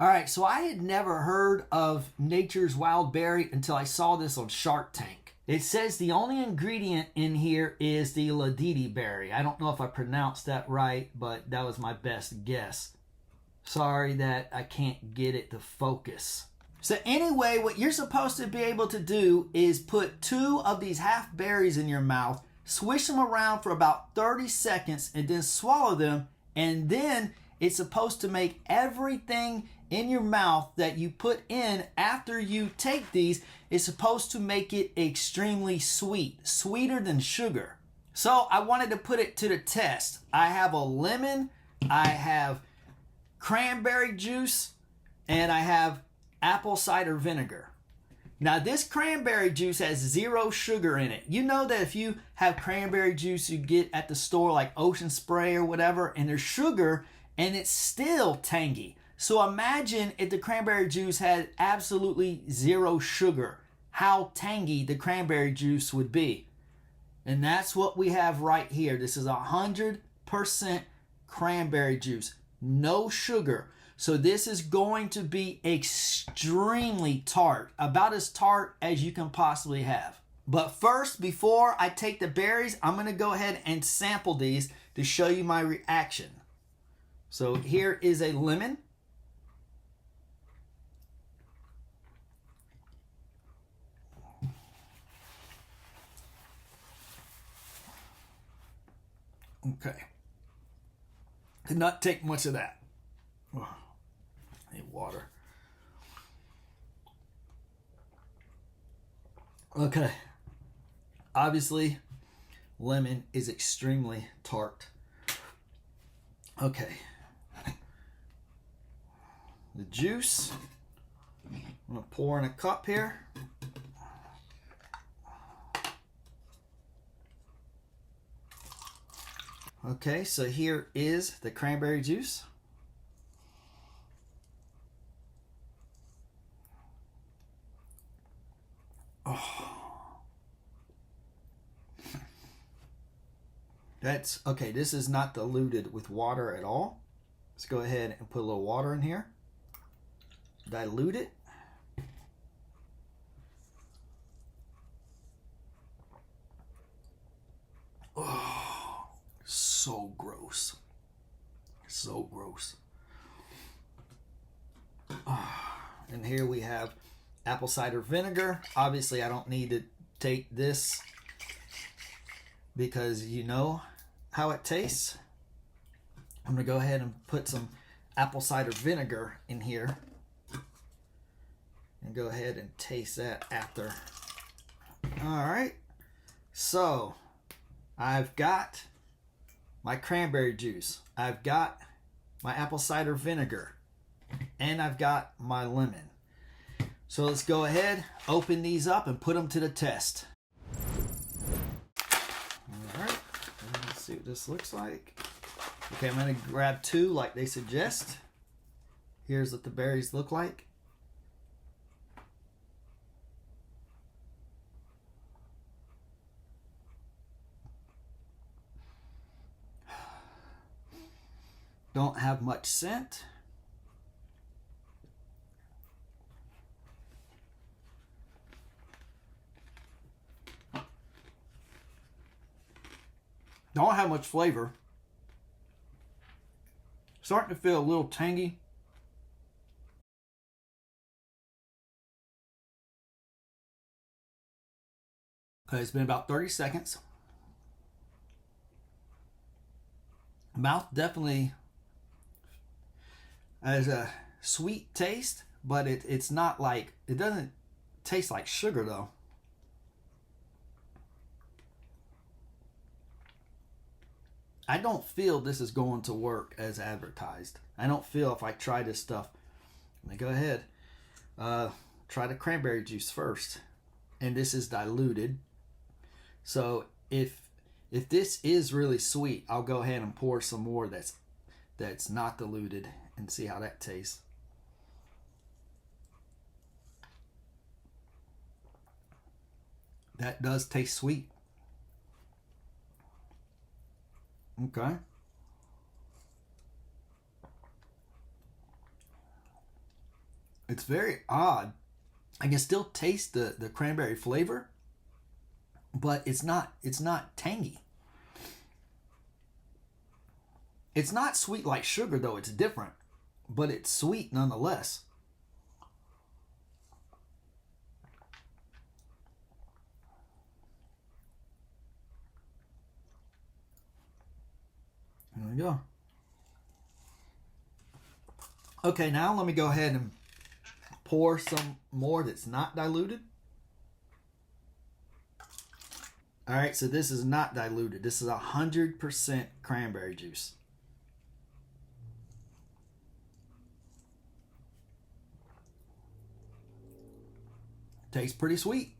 All right, so I had never heard of Nature's Wild Berry until I saw this on Shark Tank. It says the only ingredient in here is the ladidi berry. I don't know if I pronounced that right, but that was my best guess. Sorry that I can't get it to focus. So anyway, what you're supposed to be able to do is put 2 of these half berries in your mouth, swish them around for about 30 seconds, and then swallow them. And then it's supposed to make everything in your mouth that you put in after you take these is supposed to make it extremely sweet, sweeter than sugar. So I wanted to put it to the test. I have a lemon, I have cranberry juice, and I have apple cider vinegar. Now this cranberry juice has 0 sugar in it. You know that if you have cranberry juice you get at the store like Ocean Spray or whatever, and there's sugar and it's still tangy. So imagine if the cranberry juice had absolutely 0 sugar, how tangy the cranberry juice would be. And that's what we have right here. This is 100% cranberry juice, no sugar. So this is going to be extremely tart, about as tart as you can possibly have. But first, before I take the berries, I'm going to go ahead and sample these to show you my reaction. So here is a lemon. Okay. Did not take much of that. Oh. Need water. Okay. Obviously, lemon is extremely tart. Okay. The juice, I'm going to pour in a cup here. Okay, so here is the cranberry juice. Oh. That's okay. This is not diluted with water at all. Let's go ahead and put a little water in here. Dilute it. Oh, so gross. So gross. Oh. And here we have apple cider vinegar. Obviously, I don't need to take this because you know how it tastes. I'm going to go ahead and put some apple cider vinegar in here and go ahead and taste that after. All right. So I've got my cranberry juice. I've got my apple cider vinegar. And I've got my lemon. So let's go ahead, open these up, and put them to the test. All right, let's see what this looks like. Okay, I'm going to grab 2 like they suggest. Here's what the berries look like. Don't have much scent. Don't have much flavor. Starting to feel a little tangy. Okay, it's been about 30 seconds. Mouth definitely has a sweet taste, but it's not like, it doesn't taste like sugar though. I don't feel this is going to work as advertised. I don't feel if I try this stuff. Let me go ahead. Try the cranberry juice first. And this is diluted. So if this is really sweet, I'll go ahead and pour some more that's not diluted and see how that tastes. That does taste sweet. Okay. It's very odd. I can still taste the cranberry flavor, but it's not tangy. It's not sweet like sugar though, it's different, but it's sweet nonetheless. There we go. Okay, now let me go ahead and pour some more that's not diluted. All right, so this is not diluted. This is 100% cranberry juice. Tastes pretty sweet.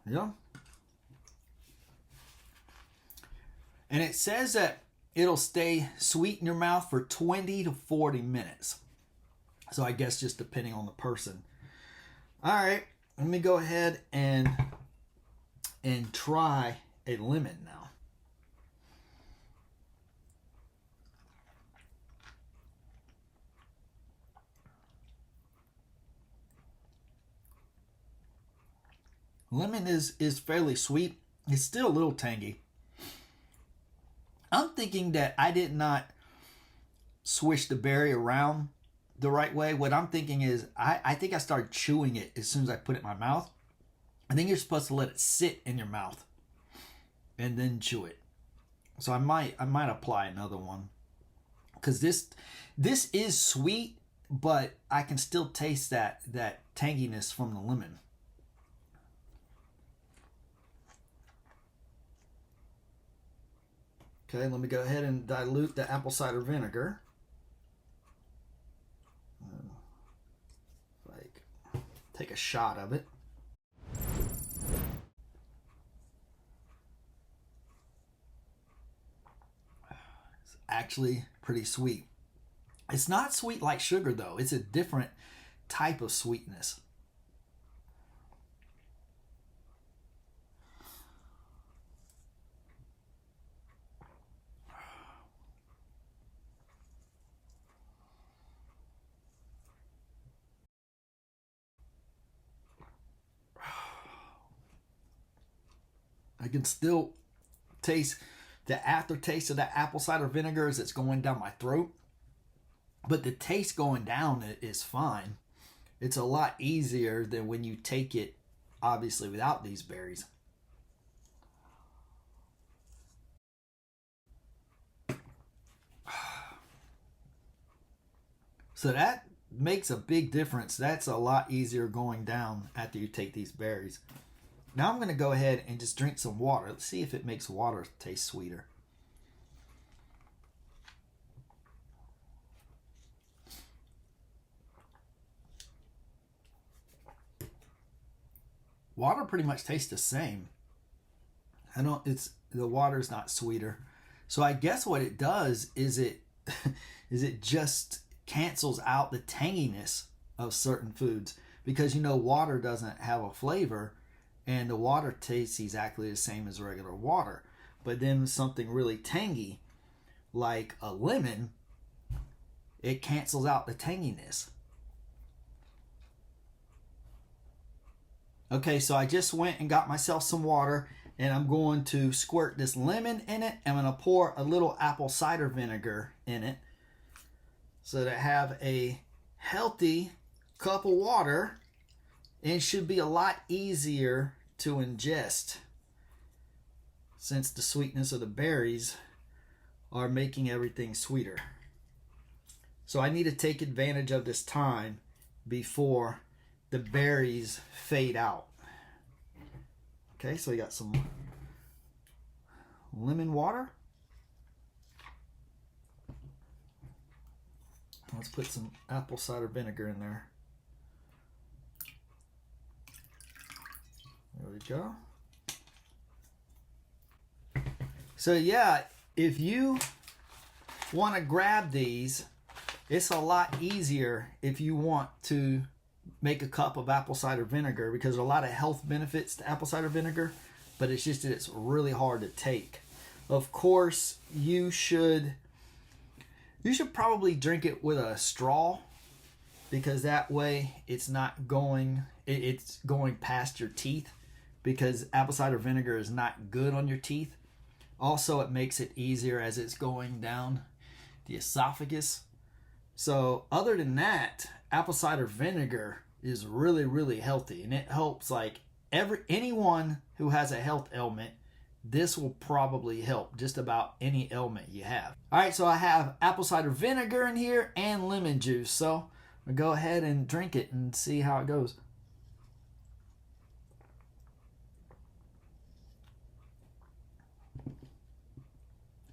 Yeah. And it says that it'll stay sweet in your mouth for 20 to 40 minutes. So I guess just depending on the person. All right, let me go ahead and try a lemon now. Lemon is fairly sweet. It's still a little tangy. I'm thinking that I did not swish the berry around the right way. What I'm thinking is I think I started chewing it as soon as I put it in my mouth. I think you're supposed to let it sit in your mouth and then chew it. So I might apply another one, because this is sweet, but I can still taste that tanginess from the lemon. Okay, let me go ahead and dilute the apple cider vinegar. Like, take a shot of it. It's actually pretty sweet. It's not sweet like sugar though. It's a different type of sweetness. I can still taste the aftertaste of that apple cider vinegar as it's going down my throat. But the taste going down is fine. It's a lot easier than when you take it, obviously, without these berries. So that makes a big difference. That's a lot easier going down after you take these berries. Now I'm going to go ahead and just drink some water. Let's see if it makes water taste sweeter. Water pretty much tastes the same. The water's not sweeter. So I guess what it does is it just cancels out the tanginess of certain foods, because water doesn't have a flavor, and the water tastes exactly the same as regular water. But then something really tangy like a lemon, it cancels out the tanginess. Okay, so I just went and got myself some water, and I'm going to squirt this lemon in it. I'm going to pour a little apple cider vinegar in it so that I have a healthy cup of water, and it should be a lot easier to ingest since the sweetness of the berries are making everything sweeter. So I need to take advantage of this time before the berries fade out. Okay, so we got some lemon water. Let's put some apple cider vinegar in there. There we go. So yeah, if you want to grab these, it's a lot easier if you want to make a cup of apple cider vinegar, because there's a lot of health benefits to apple cider vinegar, but it's just that it's really hard to take. Of course, you should probably drink it with a straw, because that way it's not going it's going past your teeth, because apple cider vinegar is not good on your teeth. Also, it makes it easier as it's going down the esophagus. So other than that, apple cider vinegar is really, really healthy, and it helps like anyone who has a health ailment. This will probably help just about any ailment you have. All right, so I have apple cider vinegar in here and lemon juice. So I'm gonna go ahead and drink it and see how it goes.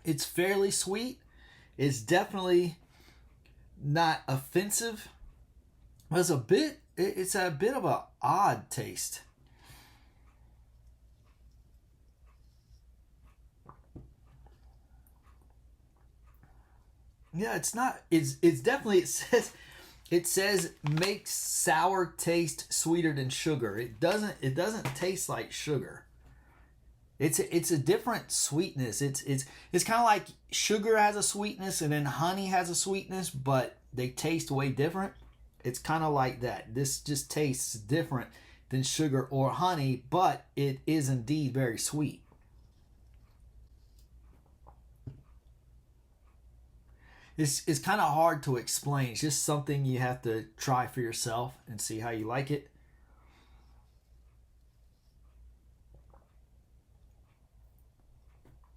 It's fairly sweet. It's definitely not offensive. It's a bit of an odd taste. Yeah, it's not. It's definitely, it says makes sour taste sweeter than sugar. It doesn't taste like sugar. It's a different sweetness. It's kind of like sugar has a sweetness and then honey has a sweetness, but they taste way different. It's kind of like that. This just tastes different than sugar or honey, but it is indeed very sweet. It's kind of hard to explain. It's just something you have to try for yourself and see how you like it.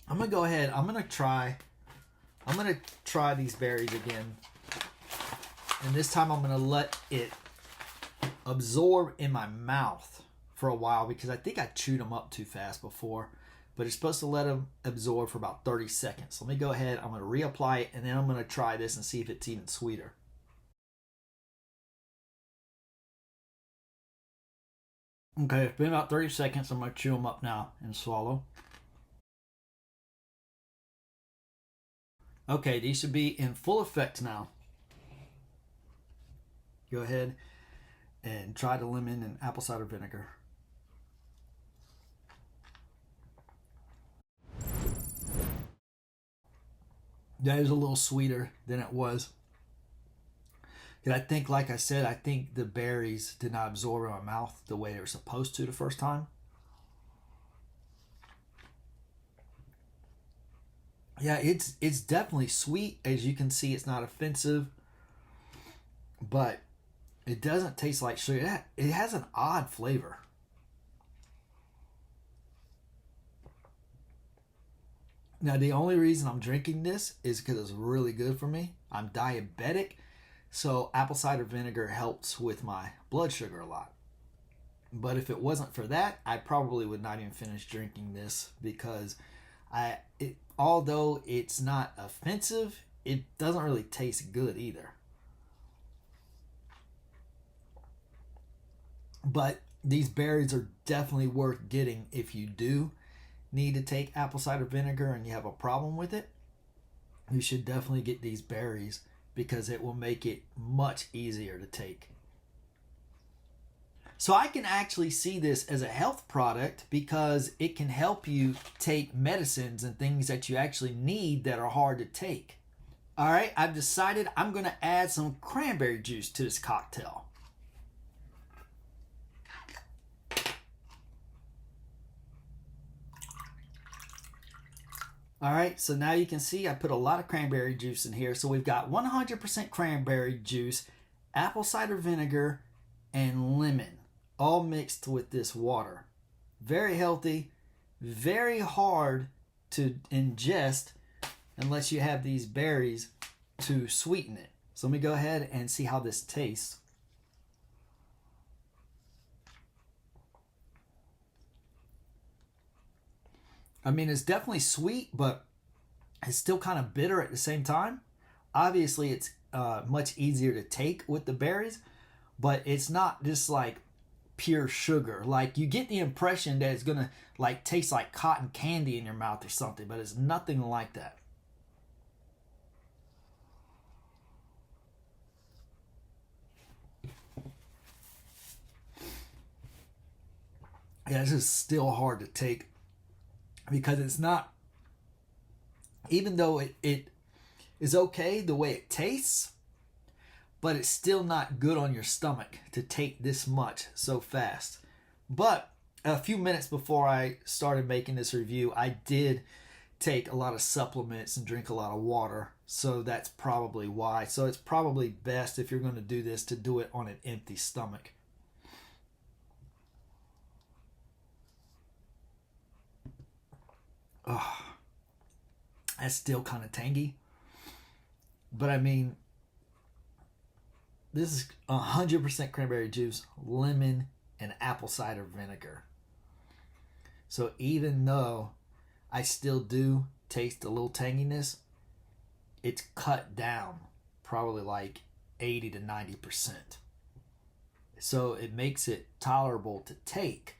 I'm gonna go ahead. I'm gonna try these berries again, and this time I'm gonna let it absorb in my mouth for a while, because I think I chewed them up too fast before. But it's supposed to let them absorb for about 30 seconds. Let me go ahead. I'm gonna reapply it, and then I'm gonna try this and see if it's even sweeter. Okay, it's been about 30 seconds. I'm gonna chew them up now and swallow. Okay, these should be in full effect now. Go ahead and try the lemon and apple cider vinegar. That is a little sweeter than it was. And I think, like I said, I think the berries did not absorb in my mouth the way they were supposed to the first time. Yeah, it's definitely sweet. As you can see, it's not offensive, but it doesn't taste like sugar. It has an odd flavor. Now, the only reason I'm drinking this is because it's really good for me. I'm diabetic, so apple cider vinegar helps with my blood sugar a lot. But if it wasn't for that, I probably would not even finish drinking this, because although it's not offensive, it doesn't really taste good either. But these berries are definitely worth getting if you do need to take apple cider vinegar and you have a problem with it. You should definitely get these berries, because it will make it much easier to take. So I can actually see this as a health product, because it can help you take medicines and things that you actually need that are hard to take. All right, I've decided I'm going to add some cranberry juice to this cocktail. All right, so now you can see I put a lot of cranberry juice in here. So we've got 100% cranberry juice, apple cider vinegar, and lemon, all mixed with this water. Very healthy, very hard to ingest unless you have these berries to sweeten it. So let me go ahead and see how this tastes. I mean, it's definitely sweet, but it's still kind of bitter at the same time. Obviously, it's much easier to take with the berries, but it's not just like pure sugar. Like, you get the impression that it's gonna like taste like cotton candy in your mouth or something, but it's nothing like that. Yeah, this is still hard to take, because it's not even though it is okay the way it tastes, but it's still not good on your stomach to take this much so fast. But a few minutes before I started making this review, I did take a lot of supplements and drink a lot of water, so that's probably why. So it's probably best, if you're going to do this, to do it on an empty stomach. Oh, that's still kind of tangy, but I mean, this is 100% cranberry juice, lemon, and apple cider vinegar. So even though I still do taste a little tanginess, it's cut down probably like 80 to 90%. So it makes it tolerable to take.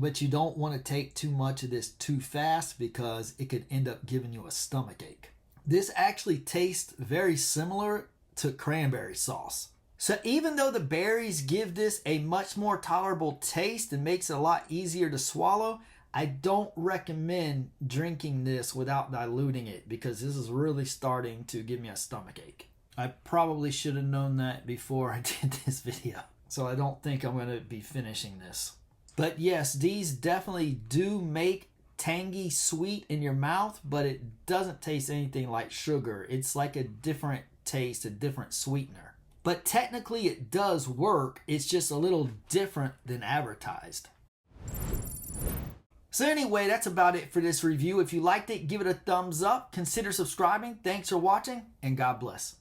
But you don't want to take too much of this too fast, because it could end up giving you a stomach ache. This actually tastes very similar to cranberry sauce. So even though the berries give this a much more tolerable taste and makes it a lot easier to swallow, I don't recommend drinking this without diluting it, because this is really starting to give me a stomach ache. I probably should have known that before I did this video, so I don't think I'm going to be finishing this. But yes, these definitely do make tangy sweet in your mouth, but it doesn't taste anything like sugar. It's like a different taste, a different sweetener. But technically it does work. It's just a little different than advertised. So anyway, that's about it for this review. If you liked it, give it a thumbs up. Consider subscribing. Thanks for watching, and God bless.